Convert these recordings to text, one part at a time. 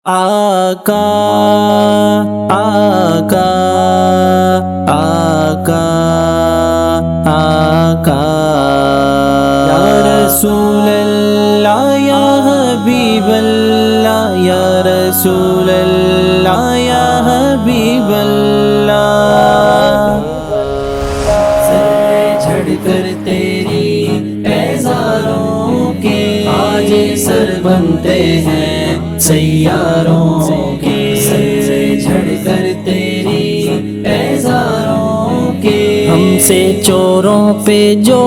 آقا آقا آقا آقا یا رسول اللہ یا حبیب اللہ یا رسول اللہ یا حبیب اللہ سر جھڑ کر تیری پیزاروں کے آج سر بنتے ہیں سیاروں کے سر جھڑ کر تیری پیزاروں کے ہم سے چوروں پہ جو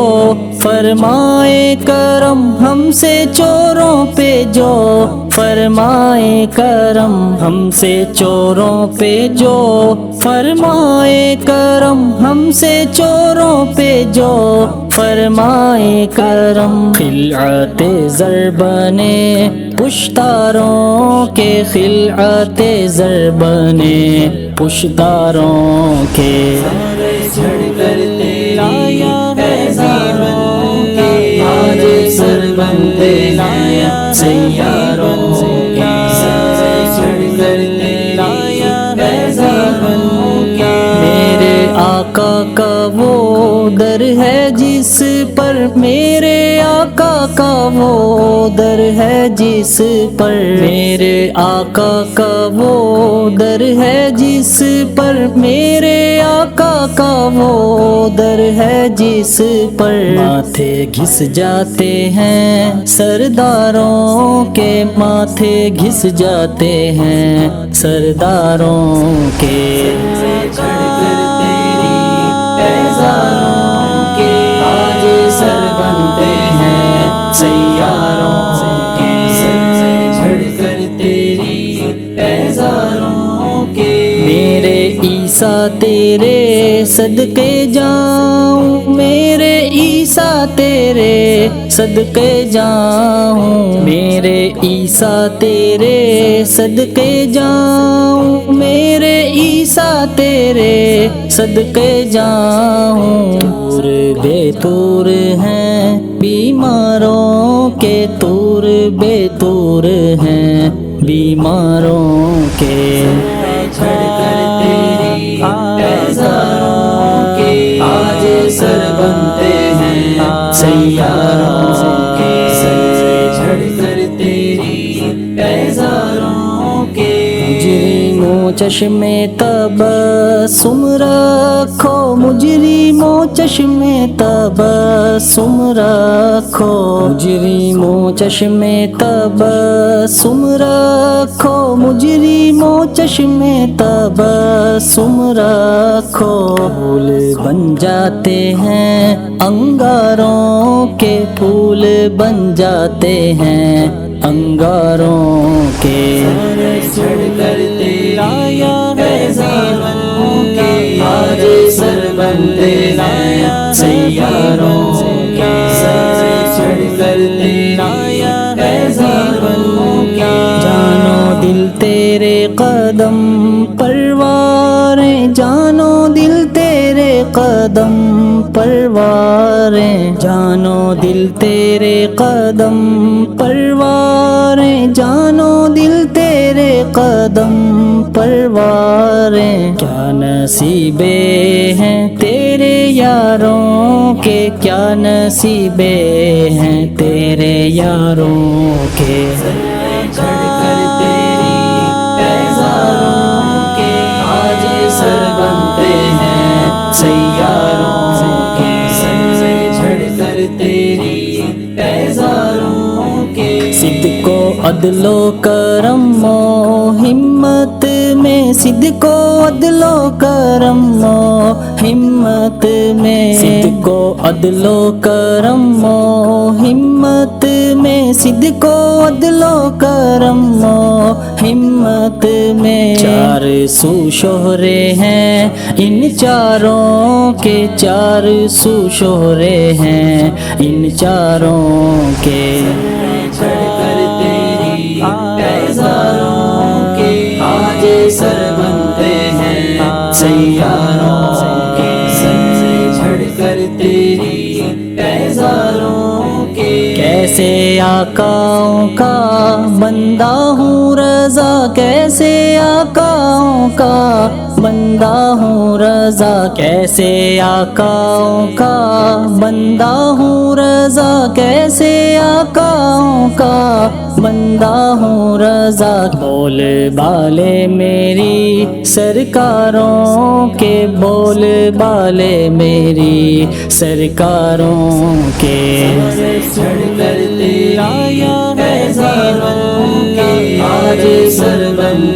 فرمائے کرم ہم سے چوروں پہ جو فرمائے کرم ہم سے چوروں پہ جو فرمائے کرم ہم سے چوروں پہ جو فرمائے کرم خلعت زر بنے پشتاروں کے خلعت زر بنے پشتاروں کے جھڑ کر تیری پیزاروں کے آج سر بنتے ہیں سیاروں کے جھڑ کر تیری پیزاروں کے میرے آقا کا وہ در ہے جس پر میرے آقا کا وہ در ہے جس پر میرے آقا کا وہ در ہے جس پر میرے آقا کا وہ در ہے جس پر ماتھے گھس جاتے ہیں سرداروں کے ماتھے گھس جاتے ہیں سرداروں کے سر بنتے ہیں سیاروں کے سر جھڑ کر تیری پیزاروں کے میرے عیسیٰ تیرے صدقے جاؤں میرے عیسیٰ تیرے صدقے جاؤں میرے عیسیٰ تیرے صدقے جاؤں میرے عیسیٰ تیرے صدقے جاؤں تور بے تور ہیں بیماروں کے تور بے تور ہیں بیماروں کے جھڑ کر تیری پیزاروں کے آج سر بنتے ہیں سیاروں کے جھڑ کر تیری پیزاروں کے مجرموں چشمے تبسم رکھو مجرموں چشمے تبسم رکھو مجرموں چشمے تبسم رکھو مجرموں چشمے تبسم رکھو پھول بن جاتے ہیں انگاروں کے پھول بن جاتے ہیں انگاروں کے جھڑ کر تیری پیزاروں کے آج سر بنتے ہیں سیاروں کے جھڑ کر تیری پیزاروں کے جانو دل تیرے قدم پرواریں جانو دل تیرے قدم پرواریں جانو دل تیرے قدم پرواریں جانو دل تیرے قدم پرواریں کیا نصیبے ہیں تیرے یاروں کے کیا نصیبے ہیں تیرے یاروں کے جھڑ کر تیری پیزاروں کے آج سر بنتے ہیں سیاروں کے جھڑ کر تیری پیزاروں کے صدق و عدل و کرم و ہمت میں صدق و عدل و کرم و ہمت میں صدق و عدل و کرم و ہمت میں صدق و عدل و کرم و ہمت میں چار سو شہرے ہیں ان چاروں کے چار سو شہرے ہیں ان چاروں کے جھڑ کر تیری پیزاروں کے آج سر بنتے ہیں سیاروں کے جھڑ کر تیری پیزاروں کے کیسے آقاؤں کا بندہ ہوں رضا کیسے آقاؤں کا بندہ ہوں رضا، کیسے آقاؤں کا بندہ ہوں رضا، کیسے آقاؤں کا بندہ ہوں رضا۔ بول بالے میری سرکاروں کے، بول بالے میری سرکاروں کے، چڑھ کر تیرا یا ہزاروں کے آج سر بن